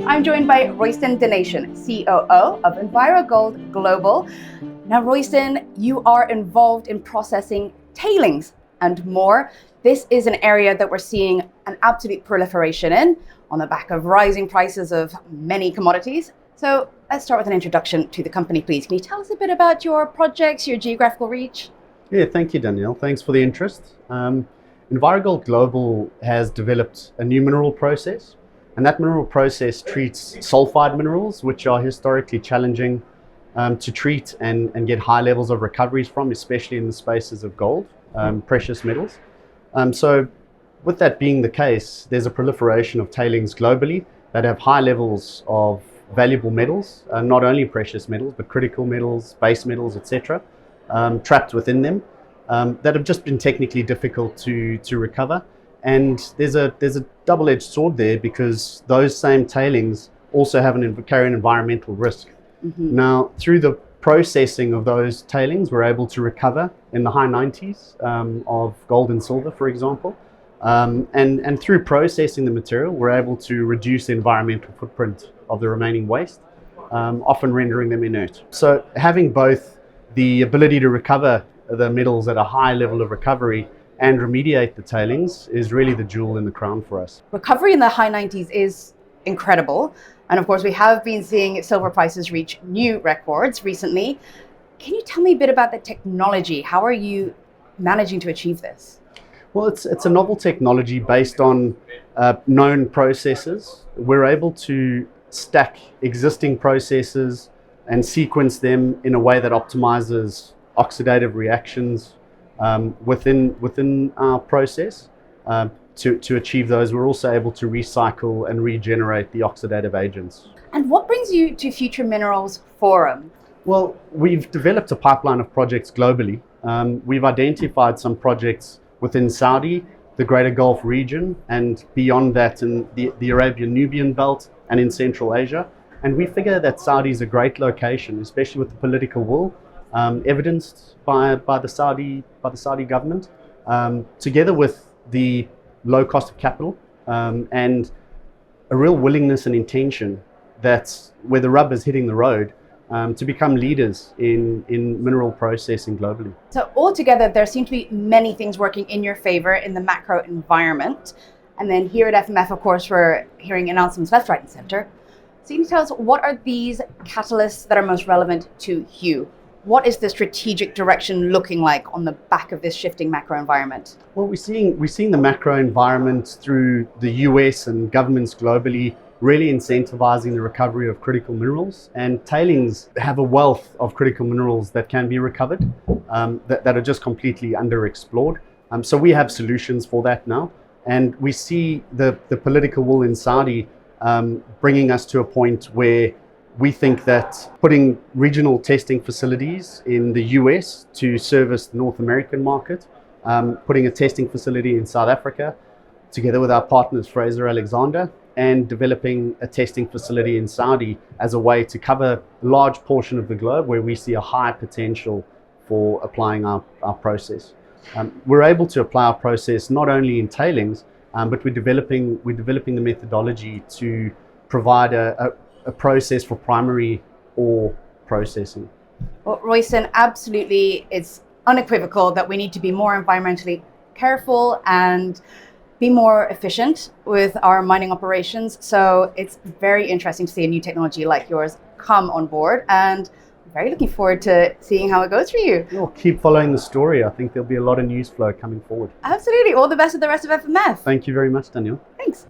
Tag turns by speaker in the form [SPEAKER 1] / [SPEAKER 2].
[SPEAKER 1] I'm joined by Royston Denysschen, COO of EnviroGold Global. Now, Royston, you are involved in processing tailings and more. This is an area that we're seeing an absolute proliferation in on the back of rising prices of many commodities. So let's start with an introduction to the company, please. Can you tell us a bit about your projects, your geographical reach?
[SPEAKER 2] Yeah, thank you, Danielle. Thanks for the interest. EnviroGold Global has developed a new mineral process, and that mineral process treats sulphide minerals, which are historically challenging to treat and get high levels of recoveries from, especially in the spaces of gold, precious metals. So with that being the case, there's a proliferation of tailings globally that have high levels of valuable metals, not only precious metals, but critical metals, base metals, etc., trapped within them, that have just been technically difficult to recover. And there's a double-edged sword there, because those same tailings also carry an environmental risk. Now, through the processing of those tailings, we're able to recover in the high 90s of gold and silver, for example. And through processing the material, we're able to reduce the environmental footprint of the remaining waste, often rendering them inert. So having both the ability to recover the metals at a high level of recovery and remediate the tailings is really the jewel in the crown for us.
[SPEAKER 1] Recovery in the high 90s is incredible. And of course, we have been seeing silver prices reach new records recently. Can you tell me a bit about the technology? How are you managing to achieve this?
[SPEAKER 2] Well, it's a novel technology based on known processes. We're able to stack existing processes and sequence them in a way that optimizes oxidative reactions within our process. To achieve those, we're also able to recycle and regenerate the oxidative agents.
[SPEAKER 1] And what brings you to Future Minerals Forum?
[SPEAKER 2] Well, we've developed a pipeline of projects globally. We've identified some projects within Saudi, the Greater Gulf region, and beyond that in the Arabian Nubian belt and in Central Asia. And we figure that Saudi is a great location, especially with the political will evidenced by the Saudi government, together with the low cost of capital and a real willingness and intention that's where the rubber is hitting the road, to become leaders in mineral processing globally.
[SPEAKER 1] So altogether, there seem to be many things working in your favor in the macro environment. And then here at FMF, of course, we're hearing announcements left, right, and center. So can you tell us, what are these catalysts that are most relevant to you? What is the strategic direction looking like on the back of this shifting macro environment?
[SPEAKER 2] Well, we're seeing the macro environment through the US and governments globally really incentivizing the recovery of critical minerals, and tailings have a wealth of critical minerals that can be recovered that are just completely underexplored. So we have solutions for that now, and we see the political will in Saudi bringing us to a point where we think that putting regional testing facilities in the US to service the North American market, putting a testing facility in South Africa, together with our partners Fraser Alexander, and developing a testing facility in Saudi as a way to cover a large portion of the globe where we see a high potential for applying our process. We're able to apply our process not only in tailings, but we're developing the methodology to provide a process for primary ore processing.
[SPEAKER 1] Well, Royston, absolutely, it's unequivocal that we need to be more environmentally careful and be more efficient with our mining operations. So it's very interesting to see a new technology like yours come on board, and I'm very looking forward to seeing how it goes for you.
[SPEAKER 2] We'll keep following the story. I think there'll be a lot of news flow coming forward.
[SPEAKER 1] Absolutely. All the best with the rest of FMF.
[SPEAKER 2] Thank you very much, Danielle.
[SPEAKER 1] Thanks.